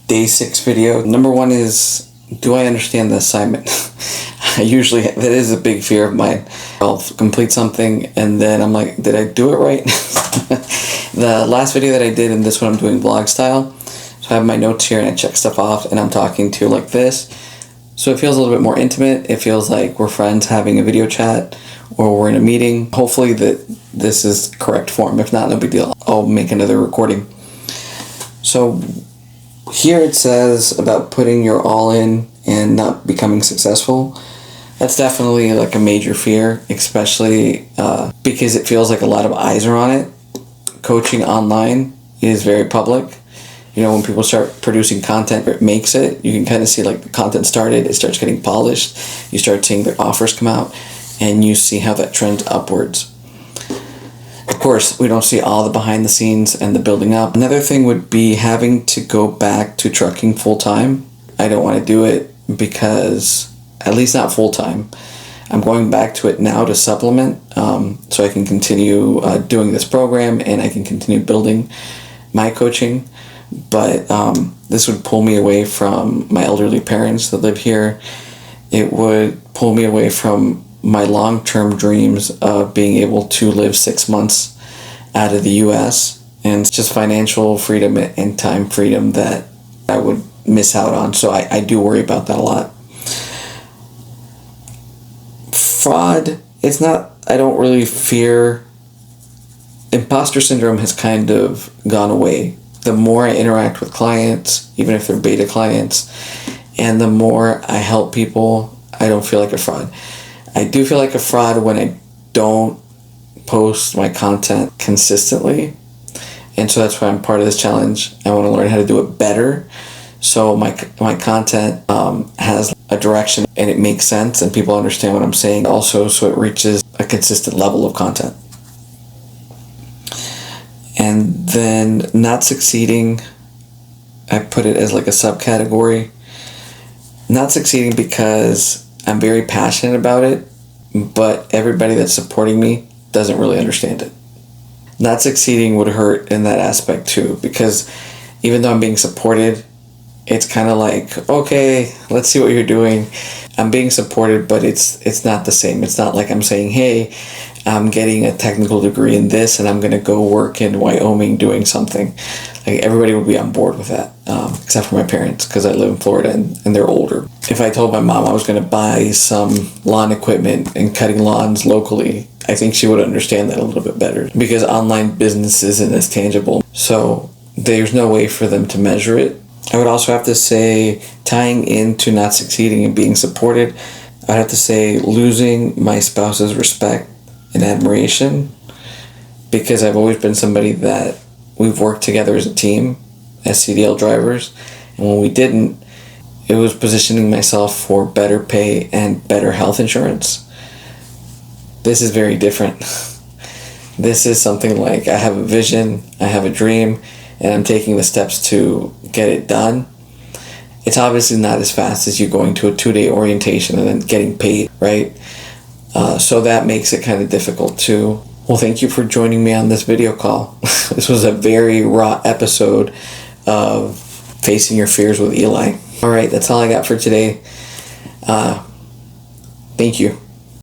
day 6 video. Number 1 is, do I understand the assignment? That is a big fear of mine. I'll complete something and then I'm like, did I do it right? The last video that I did, and this one I'm doing vlog style. So I have my notes here and I check stuff off and I'm talking to you like this. So it feels a little bit more intimate. It feels like we're friends having a video chat or we're in a meeting. Hopefully that this is correct form. If not, no big deal. I'll make another recording. So here it says about putting your all in and not becoming successful. That's definitely like a major fear, especially because it feels like a lot of eyes are on it. Coaching online is very public. You know, when people start producing content, it makes it. You can kind of see like the content started, it starts getting polished. You start seeing the offers come out and you see how that trends upwards. Of course, we don't see all the behind the scenes and the building up. Another thing would be having to go back to trucking full time. I don't want to do it because, at least not full time. I'm going back to it now to supplement so I can continue doing this program and I can continue building my coaching. But this would pull me away from my elderly parents that live here. It would pull me away from my long-term dreams of being able to live 6 months out of the US, and it's just financial freedom and time freedom that I would miss out on. So I do worry about that a lot. Fraud, it's not, I don't really fear. Imposter syndrome has kind of gone away. The more I interact with clients, even if they're beta clients, and the more I help people, I don't feel like a fraud. I do feel like a fraud when I don't post my content consistently. And so that's why I'm part of this challenge. I want to learn how to do it better. So my content has a direction and it makes sense and people understand what I'm saying also, so it reaches a consistent level of content. And then not succeeding, I put it as like a subcategory. Not succeeding because I'm very passionate about it, but everybody that's supporting me doesn't really understand it. Not succeeding would hurt in that aspect too, because even though I'm being supported, it's kind of like, okay, let's see what you're doing. I'm being supported, but it's not the same. It's not like I'm saying, hey, I'm getting a technical degree in this and I'm going to go work in Wyoming doing something. Like everybody would be on board with that, except for my parents, because I live in Florida and they're older. If I told my mom I was going to buy some lawn equipment and cutting lawns locally, I think she would understand that a little bit better, because online business isn't as tangible. So there's no way for them to measure it. I would also have to say, tying into not succeeding and being supported, I'd have to say losing my spouse's respect and admiration, because I've always been somebody that we've worked together as a team as CDL drivers, and when we didn't, it was positioning myself for better pay and better health insurance. This is very different. This is something like I have a vision, I have a dream, and I'm taking the steps to get it done. It's obviously not as fast as you going to a 2-day orientation and then getting paid, right? So that makes it kind of difficult too. Well, thank you for joining me on this video call. This was a very raw episode of Facing Your Fears with Eli. All right, that's all I got for today. Thank you.